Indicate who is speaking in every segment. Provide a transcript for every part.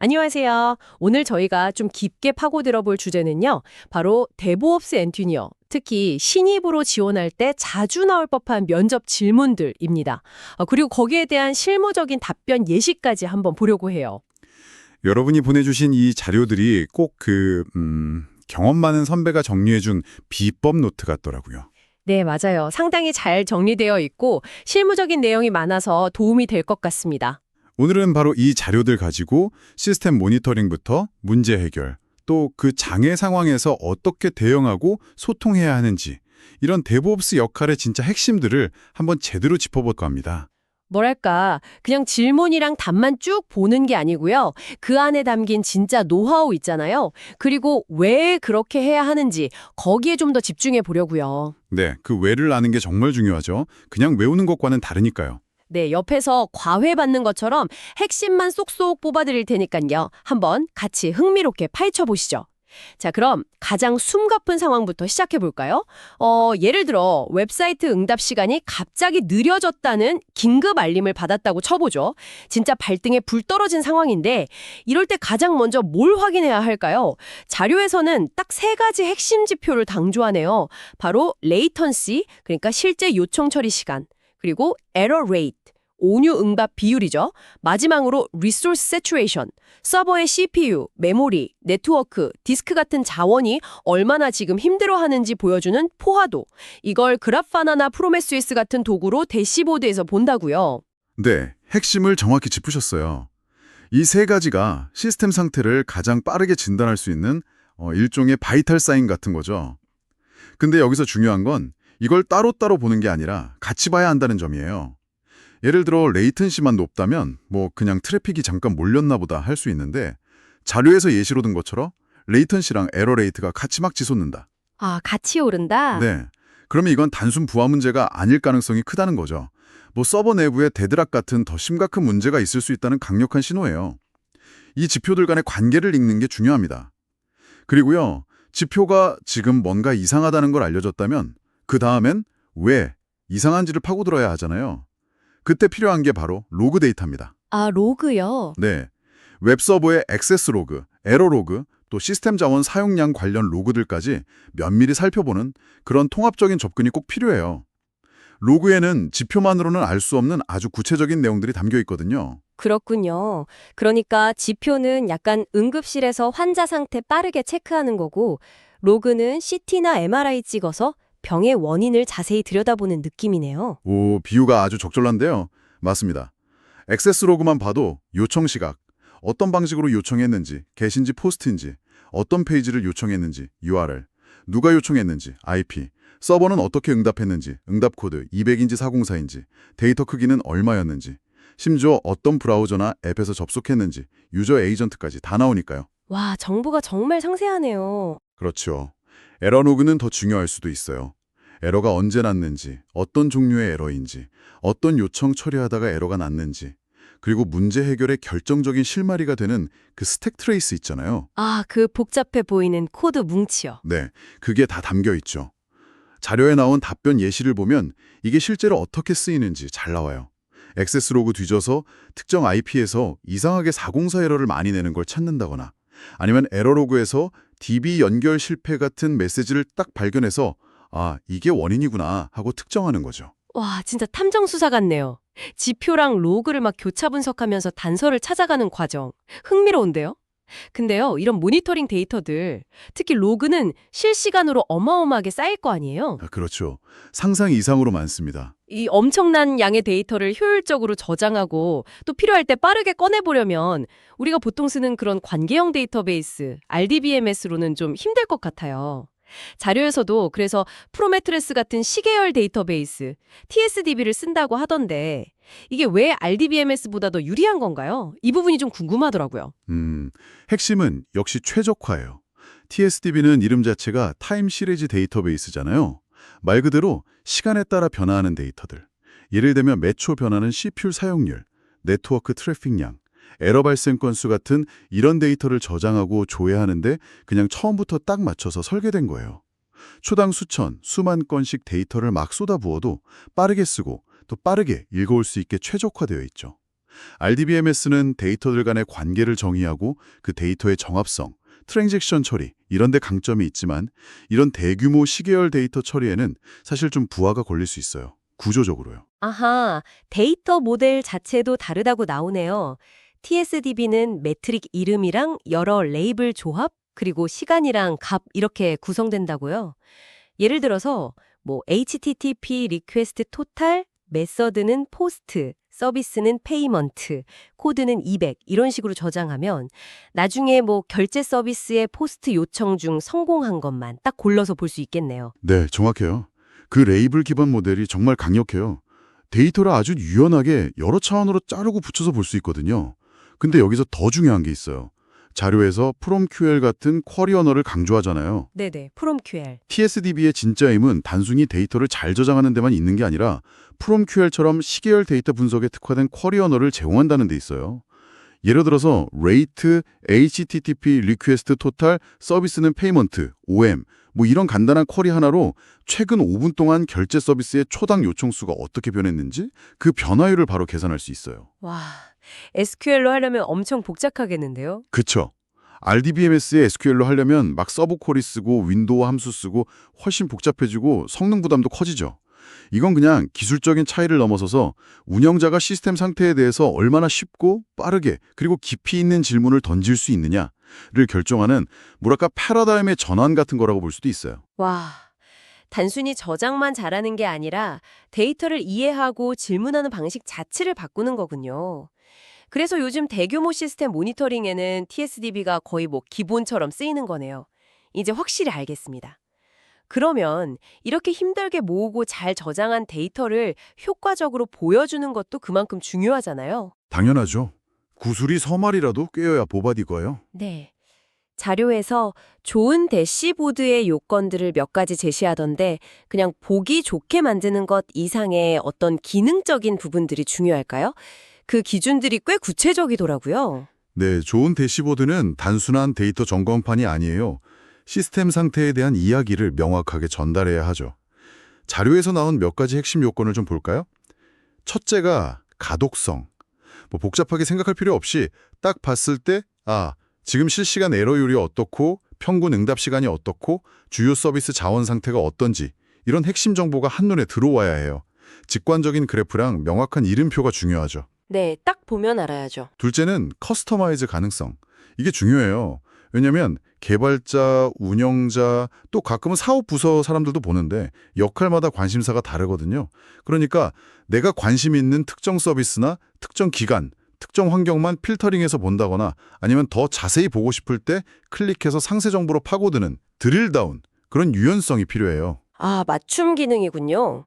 Speaker 1: 안녕하세요. 오늘 저희가 좀 깊게 파고들어 볼 주제는요. 바로 데브옵스 엔지니어, 특히 신입으로 지원할 때 자주 나올 법한 면접 질문들입니다. 그리고 거기에 대한 실무적인 답변 예시까지 한번 보려고 해요.
Speaker 2: 여러분이 보내주신 이 자료들이 꼭 경험 많은 선배가 정리해준 비법 노트 같더라고요.
Speaker 1: 네, 맞아요. 상당히 잘 정리되어 있고 실무적인 내용이 많아서 도움이 될 것 같습니다.
Speaker 2: 오늘은 바로 이 자료들 가지고 시스템 모니터링부터 문제 해결, 또 그 장애 상황에서 어떻게 대응하고 소통해야 하는지, 이런 데브옵스 역할의 진짜 핵심들을 한번 제대로 짚어볼까 합니다.
Speaker 1: 뭐랄까, 그냥 질문이랑 답만 쭉 보는 게 아니고요. 그 안에 담긴 진짜 노하우 있잖아요. 그리고 왜 그렇게 해야 하는지 거기에 좀 더 집중해 보려고요.
Speaker 2: 네, 그 왜를 아는 게 정말 중요하죠. 그냥 외우는 것과는 다르니까요.
Speaker 1: 네, 옆에서 과외받는 것처럼 핵심만 쏙쏙 뽑아드릴 테니까요. 한번 같이 흥미롭게 파헤쳐 보시죠. 자, 그럼 가장 숨가쁜 상황부터 시작해 볼까요? 예를 들어 웹사이트 응답 시간이 갑자기 느려졌다는 긴급 알림을 받았다고 쳐보죠. 진짜 발등에 불 떨어진 상황인데 이럴 때 가장 먼저 뭘 확인해야 할까요? 자료에서는 딱 세 가지 핵심 지표를 강조하네요. 바로 레이턴시, 그러니까 실제 요청 처리 시간, 그리고 에러 레이트, 온유 응답 비율이죠. 마지막으로 리소스 세츄레이션, 서버의 CPU, 메모리, 네트워크, 디스크 같은 자원이 얼마나 지금 힘들어하는지 보여주는 포화도. 이걸 그래파나나 프로메스이스 같은 도구로 대시보드에서 본다고요.
Speaker 2: 네, 핵심을 정확히 짚으셨어요. 이 세 가지가 시스템 상태를 가장 빠르게 진단할 수 있는 일종의 바이탈 사인 같은 거죠. 근데 여기서 중요한 건 이걸 따로따로 보는 게 아니라 같이 봐야 한다는 점이에요. 예를 들어 레이턴시만 높다면 그냥 트래픽이 잠깐 몰렸나 보다 할 수 있는데 자료에서 예시로 든 것처럼 레이턴시랑 에러 레이트가 같이 막 치솟는다.
Speaker 1: 아, 같이 오른다?
Speaker 2: 네. 그러면 이건 단순 부하 문제가 아닐 가능성이 크다는 거죠. 서버 내부에 데드락 같은 더 심각한 문제가 있을 수 있다는 강력한 신호예요. 이 지표들 간의 관계를 읽는 게 중요합니다. 그리고요, 지표가 지금 뭔가 이상하다는 걸 알려줬다면 그 다음엔 왜 이상한지를 파고들어야 하잖아요. 그때 필요한 게 바로 로그 데이터입니다.
Speaker 1: 아, 로그요?
Speaker 2: 네, 웹서버의 액세스 로그, 에러 로그, 또 시스템 자원 사용량 관련 로그들까지 면밀히 살펴보는 그런 통합적인 접근이 꼭 필요해요. 로그에는 지표만으로는 알 수 없는 아주 구체적인 내용들이 담겨 있거든요.
Speaker 3: 그렇군요. 그러니까 지표는 약간 응급실에서 환자 상태 빠르게 체크하는 거고, 로그는 CT나 MRI 찍어서 병의 원인을 자세히 들여다보는 느낌이네요.
Speaker 2: 오, 비유가 아주 적절한데요. 맞습니다. 액세스 로그만 봐도 요청 시각, 어떤 방식으로 요청했는지, 게시인지 포스트인지, 어떤 페이지를 요청했는지, URL, 누가 요청했는지, IP, 서버는 어떻게 응답했는지, 응답 코드 200인지 404인지, 데이터 크기는 얼마였는지, 심지어 어떤 브라우저나 앱에서 접속했는지, 유저 에이전트까지 다 나오니까요.
Speaker 3: 와, 정보가 정말 상세하네요.
Speaker 2: 그렇죠. 에러 로그는 더 중요할 수도 있어요. 에러가 언제 났는지, 어떤 종류의 에러인지, 어떤 요청 처리하다가 에러가 났는지, 그리고 문제 해결의 결정적인 실마리가 되는 그 스택 트레이스 있잖아요.
Speaker 3: 아, 그 복잡해 보이는 코드 뭉치요.
Speaker 2: 네, 그게 다 담겨 있죠. 자료에 나온 답변 예시를 보면 이게 실제로 어떻게 쓰이는지 잘 나와요. 액세스 로그 뒤져서 특정 IP에서 이상하게 404 에러를 많이 내는 걸 찾는다거나 아니면 에러 로그에서 DB 연결 실패 같은 메시지를 딱 발견해서 아, 이게 원인이구나 하고 특정하는 거죠.
Speaker 1: 와, 진짜 탐정 수사 같네요. 지표랑 로그를 막 교차 분석하면서 단서를 찾아가는 과정. 흥미로운데요? 근데요, 이런 모니터링 데이터들, 특히 로그는 실시간으로 어마어마하게 쌓일 거 아니에요?
Speaker 2: 그렇죠. 상상 이상으로 많습니다.
Speaker 1: 이 엄청난 양의 데이터를 효율적으로 저장하고 또 필요할 때 빠르게 꺼내보려면 우리가 보통 쓰는 그런 관계형 데이터베이스, RDBMS로는 좀 힘들 것 같아요. 자료에서도 그래서 프로메트레스 같은 시계열 데이터베이스, TSDB를 쓴다고 하던데 이게 왜 RDBMS보다 더 유리한 건가요? 이 부분이 좀 궁금하더라고요.
Speaker 2: 핵심은 역시 최적화예요. TSDB는 이름 자체가 타임 시리즈 데이터베이스잖아요. 말 그대로 시간에 따라 변화하는 데이터들. 예를 들면 매초 변하는 CPU 사용률, 네트워크 트래픽량, 에러 발생 건수 같은 이런 데이터를 저장하고 조회하는데 그냥 처음부터 딱 맞춰서 설계된 거예요. 초당 수천, 수만 건씩 데이터를 막 쏟아부어도 빠르게 쓰고 또 빠르게 읽어올 수 있게 최적화되어 있죠. RDBMS는 데이터들 간의 관계를 정의하고 그 데이터의 정합성, 트랜잭션 처리 이런 데 강점이 있지만 이런 대규모 시계열 데이터 처리에는 사실 좀 부하가 걸릴 수 있어요. 구조적으로요.
Speaker 3: 아하, 데이터 모델 자체도 다르다고 나오네요. TSDB는 매트릭 이름이랑 여러 레이블 조합, 그리고 시간이랑 값 이렇게 구성된다고요. 예를 들어서 HTTP 리퀘스트 토탈, 메서드는 포스트, 서비스는 페이먼트, 코드는 200 이런 식으로 저장하면 나중에 결제 서비스의 포스트 요청 중 성공한 것만 딱 골라서 볼 수 있겠네요.
Speaker 2: 네, 정확해요. 그 레이블 기반 모델이 정말 강력해요. 데이터를 아주 유연하게 여러 차원으로 자르고 붙여서 볼 수 있거든요. 근데 여기서 더 중요한 게 있어요. 자료에서 프롬QL 같은 쿼리 언어를 강조하잖아요.
Speaker 3: 네네, 프롬QL.
Speaker 2: TSDB의 진짜 힘은 단순히 데이터를 잘 저장하는 데만 있는 게 아니라 프롬QL처럼 시계열 데이터 분석에 특화된 쿼리 언어를 제공한다는 데 있어요. 예를 들어서 rate, HTTP request total, 서비스는 payment, OM 이런 간단한 쿼리 하나로 최근 5분 동안 결제 서비스의 초당 요청 수가 어떻게 변했는지 그 변화율을 바로 계산할 수 있어요.
Speaker 3: 와, SQL로 하려면 엄청 복잡하겠는데요?
Speaker 2: 그쵸. RDBMS에 SQL로 하려면 막 서브 쿼리 쓰고 윈도우 함수 쓰고 훨씬 복잡해지고 성능 부담도 커지죠. 이건 그냥 기술적인 차이를 넘어서서 운영자가 시스템 상태에 대해서 얼마나 쉽고 빠르게 그리고 깊이 있는 질문을 던질 수 있느냐를 결정하는 뭐랄까 패러다임의 전환 같은 거라고 볼 수도 있어요.
Speaker 3: 와, 단순히 저장만 잘하는 게 아니라 데이터를 이해하고 질문하는 방식 자체를 바꾸는 거군요. 그래서 요즘 대규모 시스템 모니터링에는 TSDB가 거의 기본처럼 쓰이는 거네요. 이제 확실히 알겠습니다. 그러면 이렇게 힘들게 모으고 잘 저장한 데이터를 효과적으로 보여주는 것도 그만큼 중요하잖아요.
Speaker 2: 당연하죠. 구슬이 서말이라도 꿰어야 보바디거예요.
Speaker 3: 네. 자료에서 좋은 대시보드의 요건들을 몇 가지 제시하던데 그냥 보기 좋게 만드는 것 이상의 어떤 기능적인 부분들이 중요할까요? 그 기준들이 꽤 구체적이더라고요.
Speaker 2: 네, 좋은 대시보드는 단순한 데이터 점검판이 아니에요. 시스템 상태에 대한 이야기를 명확하게 전달해야 하죠. 자료에서 나온 몇 가지 핵심 요건을 좀 볼까요? 첫째가 가독성. 복잡하게 생각할 필요 없이 딱 봤을 때 지금 실시간 에러율이 어떻고 평균 응답 시간이 어떻고 주요 서비스 자원 상태가 어떤지 이런 핵심 정보가 한눈에 들어와야 해요. 직관적인 그래프랑 명확한 이름표가 중요하죠.
Speaker 3: 네, 딱 보면 알아야죠.
Speaker 2: 둘째는 커스터마이즈 가능성. 이게 중요해요. 왜냐하면 개발자, 운영자, 또 가끔은 사업 부서 사람들도 보는데 역할마다 관심사가 다르거든요. 그러니까 내가 관심 있는 특정 서비스나 특정 기간, 특정 환경만 필터링해서 본다거나 아니면 더 자세히 보고 싶을 때 클릭해서 상세 정보로 파고드는 드릴다운, 그런 유연성이 필요해요.
Speaker 3: 아, 맞춤 기능이군요.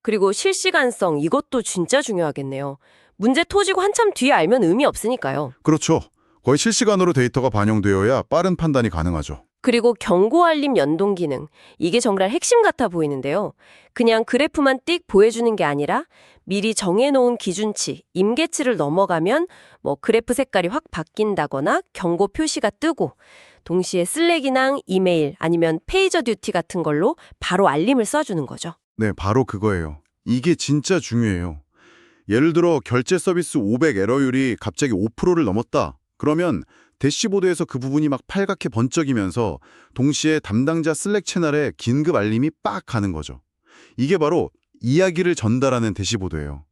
Speaker 3: 그리고 실시간성, 이것도 진짜 중요하겠네요. 문제 터지고 한참 뒤에 알면 의미 없으니까요.
Speaker 2: 그렇죠. 거의 실시간으로 데이터가 반영되어야 빠른 판단이 가능하죠.
Speaker 3: 그리고 경고 알림 연동 기능. 이게 정말 핵심 같아 보이는데요. 그냥 그래프만 띡 보여주는 게 아니라 미리 정해놓은 기준치, 임계치를 넘어가면 그래프 색깔이 확 바뀐다거나 경고 표시가 뜨고 동시에 슬랙이나 이메일 아니면 페이저 듀티 같은 걸로 바로 알림을 써주는 거죠.
Speaker 2: 네, 바로 그거예요. 이게 진짜 중요해요. 예를 들어 결제 서비스 500 에러율이 갑자기 5%를 넘었다. 그러면 대시보드에서 그 부분이 막 빨갛게 번쩍이면서 동시에 담당자 슬랙 채널에 긴급 알림이 빡 가는 거죠. 이게 바로 이야기를 전달하는 대시보드예요.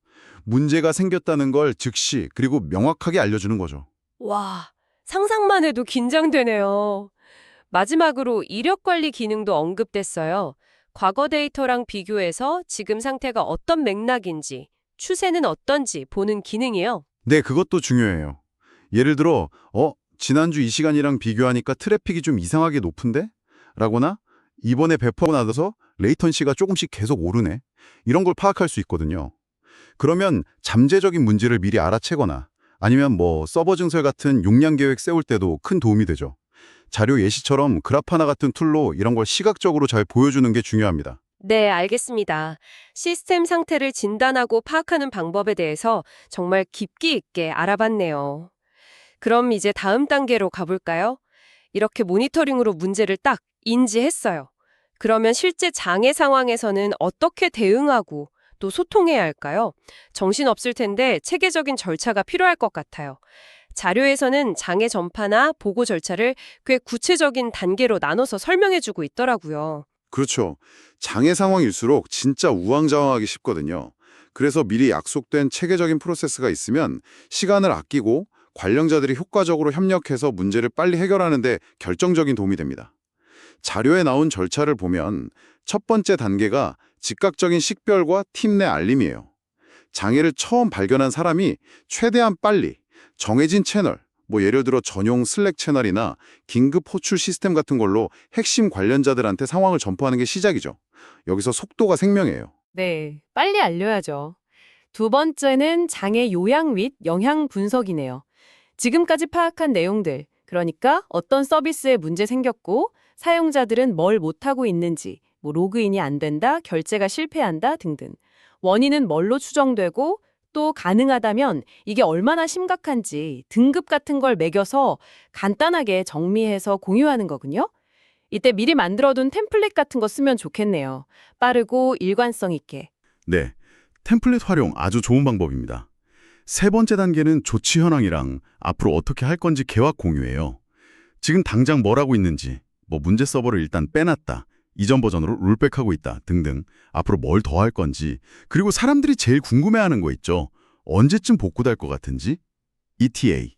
Speaker 2: 문제가 생겼다는 걸 즉시 그리고 명확하게 알려주는 거죠.
Speaker 3: 와, 상상만 해도 긴장되네요. 마지막으로 이력 관리 기능도 언급됐어요. 과거 데이터랑 비교해서 지금 상태가 어떤 맥락인지, 추세는 어떤지 보는 기능이요.
Speaker 2: 네, 그것도 중요해요. 예를 들어, 지난주 이 시간이랑 비교하니까 트래픽이 좀 이상하게 높은데? 라거나 이번에 배포하고 나서 레이턴시가 조금씩 계속 오르네. 이런 걸 파악할 수 있거든요. 그러면 잠재적인 문제를 미리 알아채거나 아니면 서버 증설 같은 용량 계획 세울 때도 큰 도움이 되죠. 자료 예시처럼 그래프나 같은 툴로 이런 걸 시각적으로 잘 보여주는 게 중요합니다.
Speaker 3: 네, 알겠습니다. 시스템 상태를 진단하고 파악하는 방법에 대해서 정말 깊이 있게 알아봤네요. 그럼 이제 다음 단계로 가볼까요? 이렇게 모니터링으로 문제를 딱 인지했어요. 그러면 실제 장애 상황에서는 어떻게 대응하고
Speaker 1: 또 소통해야 할까요? 정신없을 텐데 체계적인 절차가 필요할 것 같아요. 자료에서는 장애 전파나 보고 절차를 꽤 구체적인 단계로 나눠서 설명해주고 있더라고요.
Speaker 2: 그렇죠. 장애 상황일수록 진짜 우왕좌왕하기 쉽거든요. 그래서 미리 약속된 체계적인 프로세스가 있으면 시간을 아끼고 관련자들이 효과적으로 협력해서 문제를 빨리 해결하는 데 결정적인 도움이 됩니다. 자료에 나온 절차를 보면 첫 번째 단계가 즉각적인 식별과 팀 내 알림이에요. 장애를 처음 발견한 사람이 최대한 빨리 정해진 채널, 예를 들어 전용 슬랙 채널이나 긴급 호출 시스템 같은 걸로 핵심 관련자들한테 상황을 전파하는 게 시작이죠. 여기서 속도가 생명이에요.
Speaker 4: 네, 빨리 알려야죠. 두 번째는 장애 요약 및 영향 분석이네요. 지금까지 파악한 내용들, 그러니까 어떤 서비스에 문제 생겼고 사용자들은 뭘 못하고 있는지, 로그인이 안 된다, 결제가 실패한다 등등. 원인은 뭘로 추정되고 또 가능하다면 이게 얼마나 심각한지 등급 같은 걸 매겨서 간단하게 정리해서 공유하는 거군요. 이때 미리 만들어둔 템플릿 같은 거 쓰면 좋겠네요. 빠르고 일관성 있게.
Speaker 2: 네, 템플릿 활용 아주 좋은 방법입니다. 세 번째 단계는 조치 현황이랑 앞으로 어떻게 할 건지 계획 공유예요. 지금 당장 뭘 하고 있는지, 문제 서버를 일단 빼놨다, 이전 버전으로 롤백하고 있다 등등 앞으로 뭘 더 할 건지, 그리고 사람들이 제일 궁금해하는 거 있죠. 언제쯤 복구될 것 같은지? ETA.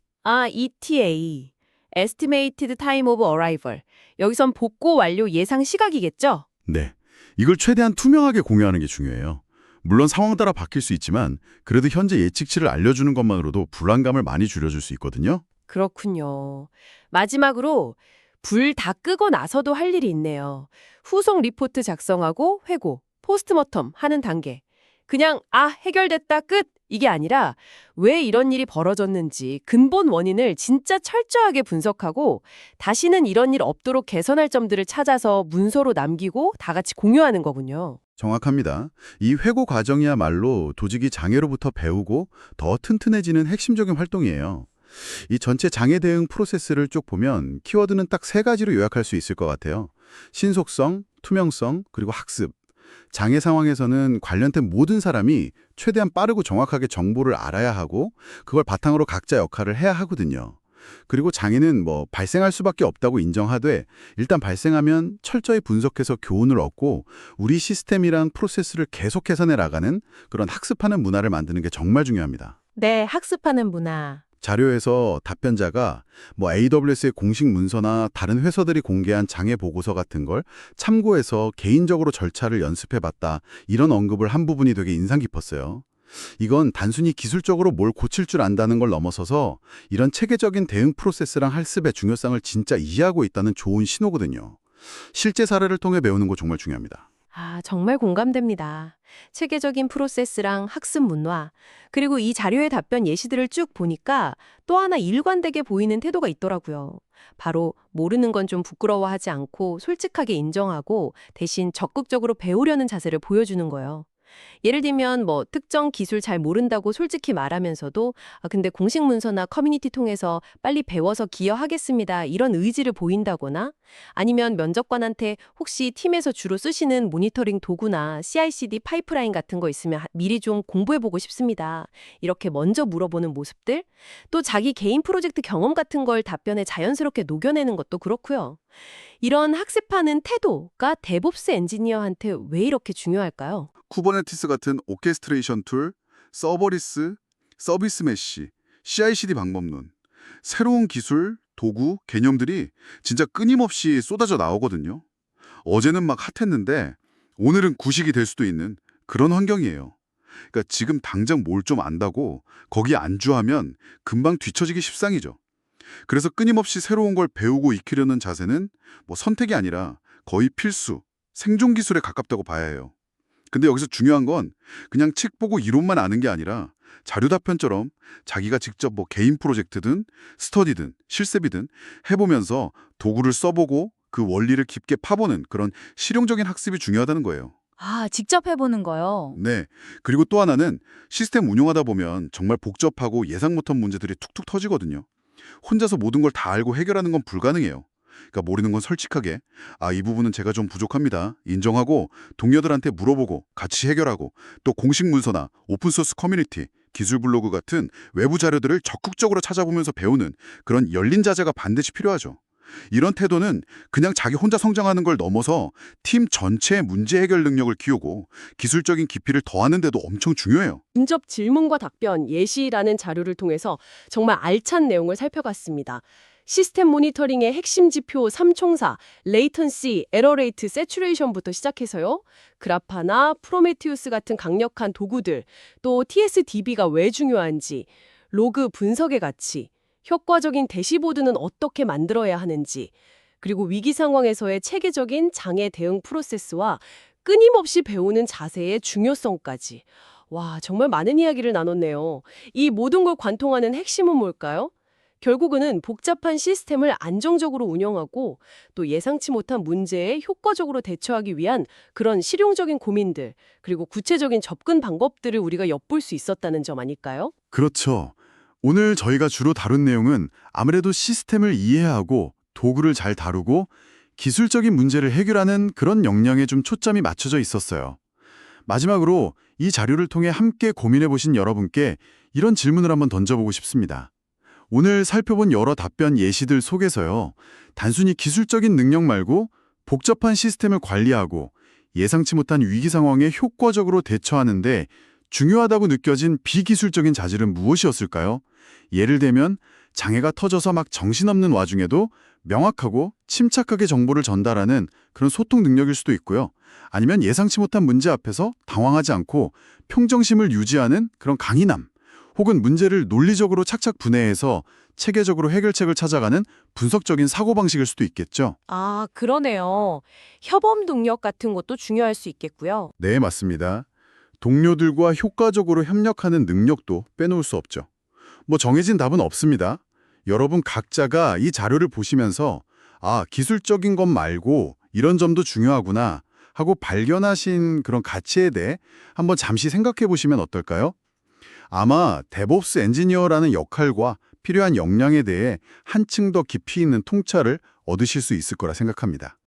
Speaker 4: ETA. Estimated Time of Arrival. 여기선 복구 완료 예상 시각이겠죠?
Speaker 2: 네, 이걸 최대한 투명하게 공유하는 게 중요해요. 물론 상황 따라 바뀔 수 있지만 그래도 현재 예측치를 알려주는 것만으로도 불안감을 많이 줄여줄 수 있거든요.
Speaker 4: 그렇군요. 마지막으로 불 다 끄고 나서도 할 일이 있네요. 후속 리포트 작성하고 회고, 포스트모텀 하는 단계. 그냥 해결됐다 끝! 이게 아니라 왜 이런 일이 벌어졌는지 근본 원인을 진짜 철저하게 분석하고 다시는 이런 일 없도록 개선할 점들을 찾아서 문서로 남기고 다 같이 공유하는 거군요.
Speaker 2: 정확합니다. 이 회고 과정이야말로 조직이 장애로부터 배우고 더 튼튼해지는 핵심적인 활동이에요. 이 전체 장애 대응 프로세스를 쭉 보면 키워드는 딱 세 가지로 요약할 수 있을 것 같아요. 신속성, 투명성, 그리고 학습. 장애 상황에서는 관련된 모든 사람이 최대한 빠르고 정확하게 정보를 알아야 하고 그걸 바탕으로 각자 역할을 해야 하거든요. 그리고 장애는 발생할 수밖에 없다고 인정하되 일단 발생하면 철저히 분석해서 교훈을 얻고 우리 시스템이란 프로세스를 계속 개선해 나가는 그런 학습하는 문화를 만드는 게 정말 중요합니다.
Speaker 4: 네, 학습하는 문화.
Speaker 2: 자료에서 답변자가 AWS의 공식 문서나 다른 회사들이 공개한 장애 보고서 같은 걸 참고해서 개인적으로 절차를 연습해봤다, 이런 언급을 한 부분이 되게 인상 깊었어요. 이건 단순히 기술적으로 뭘 고칠 줄 안다는 걸 넘어서서 이런 체계적인 대응 프로세스랑 학습의 중요성을 진짜 이해하고 있다는 좋은 신호거든요. 실제 사례를 통해 배우는 거 정말 중요합니다.
Speaker 4: 정말 공감됩니다. 체계적인 프로세스랑 학습 문화, 그리고 이 자료의 답변 예시들을 쭉 보니까 또 하나 일관되게 보이는 태도가 있더라고요. 바로 모르는 건 좀 부끄러워하지 않고 솔직하게 인정하고 대신 적극적으로 배우려는 자세를 보여주는 거예요. 예를 들면 특정 기술 잘 모른다고 솔직히 말하면서도 근데 공식 문서나 커뮤니티 통해서 빨리 배워서 기여하겠습니다, 이런 의지를 보인다거나, 아니면 면접관한테 혹시 팀에서 주로 쓰시는 모니터링 도구나 CI/CD 파이프라인 같은 거 있으면 미리 좀 공부해보고 싶습니다, 이렇게 먼저 물어보는 모습들, 또 자기 개인 프로젝트 경험 같은 걸 답변에 자연스럽게 녹여내는 것도 그렇고요. 이런 학습하는 태도가 데브옵스 엔지니어한테 왜 이렇게 중요할까요?
Speaker 2: 쿠버네티스 같은 오케스트레이션 툴, 서버리스, 서비스 메시, CI/CD 방법론, 새로운 기술, 도구, 개념들이 진짜 끊임없이 쏟아져 나오거든요. 어제는 막 핫했는데 오늘은 구식이 될 수도 있는 그런 환경이에요. 그러니까 지금 당장 뭘 좀 안다고 거기에 안주하면 금방 뒤처지기 십상이죠. 그래서 끊임없이 새로운 걸 배우고 익히려는 자세는 선택이 아니라 거의 필수, 생존 기술에 가깝다고 봐야 해요. 근데 여기서 중요한 건 그냥 책 보고 이론만 아는 게 아니라 자료 답변처럼 자기가 직접 개인 프로젝트든 스터디든 실습이든 해보면서 도구를 써보고 그 원리를 깊게 파보는 그런 실용적인 학습이 중요하다는 거예요.
Speaker 5: 직접 해보는 거요?
Speaker 2: 네. 그리고 또 하나는 시스템 운용하다 보면 정말 복잡하고 예상 못한 문제들이 툭툭 터지거든요. 혼자서 모든 걸 다 알고 해결하는 건 불가능해요. 그러니까 모르는 건 솔직하게 이 부분은 제가 좀 부족합니다. 인정하고 동료들한테 물어보고 같이 해결하고 또 공식 문서나 오픈소스 커뮤니티, 기술 블로그 같은 외부 자료들을 적극적으로 찾아보면서 배우는 그런 열린 자세가 반드시 필요하죠. 이런 태도는 그냥 자기 혼자 성장하는 걸 넘어서 팀 전체의 문제 해결 능력을 키우고 기술적인 깊이를 더하는 데도 엄청 중요해요.
Speaker 1: 인접 질문과 답변, 예시라는 자료를 통해서 정말 알찬 내용을 살펴봤습니다. 시스템 모니터링의 핵심 지표 3총사, 레이턴시, 에러레이트, 세츄레이션부터 시작해서요. 그라파나 프로메티우스 같은 강력한 도구들, 또 TSDB가 왜 중요한지, 로그 분석의 가치, 효과적인 대시보드는 어떻게 만들어야 하는지, 그리고 위기 상황에서의 체계적인 장애 대응 프로세스와 끊임없이 배우는 자세의 중요성까지. 와, 정말 많은 이야기를 나눴네요. 이 모든 걸 관통하는 핵심은 뭘까요? 결국은 복잡한 시스템을 안정적으로 운영하고 또 예상치 못한 문제에 효과적으로 대처하기 위한 그런 실용적인 고민들, 그리고 구체적인 접근 방법들을 우리가 엿볼 수 있었다는 점 아닐까요?
Speaker 2: 그렇죠. 오늘 저희가 주로 다룬 내용은 아무래도 시스템을 이해하고 도구를 잘 다루고 기술적인 문제를 해결하는 그런 역량에 좀 초점이 맞춰져 있었어요. 마지막으로 이 자료를 통해 함께 고민해 보신 여러분께 이런 질문을 한번 던져보고 싶습니다. 오늘 살펴본 여러 답변 예시들 속에서요, 단순히 기술적인 능력 말고 복잡한 시스템을 관리하고 예상치 못한 위기 상황에 효과적으로 대처하는데 중요하다고 느껴진 비기술적인 자질은 무엇이었을까요? 예를 들면 장애가 터져서 막 정신없는 와중에도 명확하고 침착하게 정보를 전달하는 그런 소통 능력일 수도 있고요. 아니면 예상치 못한 문제 앞에서 당황하지 않고 평정심을 유지하는 그런 강인함, 혹은 문제를 논리적으로 착착 분해해서 체계적으로 해결책을 찾아가는 분석적인 사고방식일 수도 있겠죠.
Speaker 3: 아, 그러네요. 협업 능력 같은 것도 중요할 수 있겠고요.
Speaker 2: 네, 맞습니다. 동료들과 효과적으로 협력하는 능력도 빼놓을 수 없죠. 뭐 정해진 답은 없습니다. 여러분 각자가 이 자료를 보시면서 기술적인 것 말고 이런 점도 중요하구나 하고 발견하신 그런 가치에 대해 한번 잠시 생각해 보시면 어떨까요? 아마 데브옵스 엔지니어라는 역할과 필요한 역량에 대해 한층 더 깊이 있는 통찰을 얻으실 수 있을 거라 생각합니다.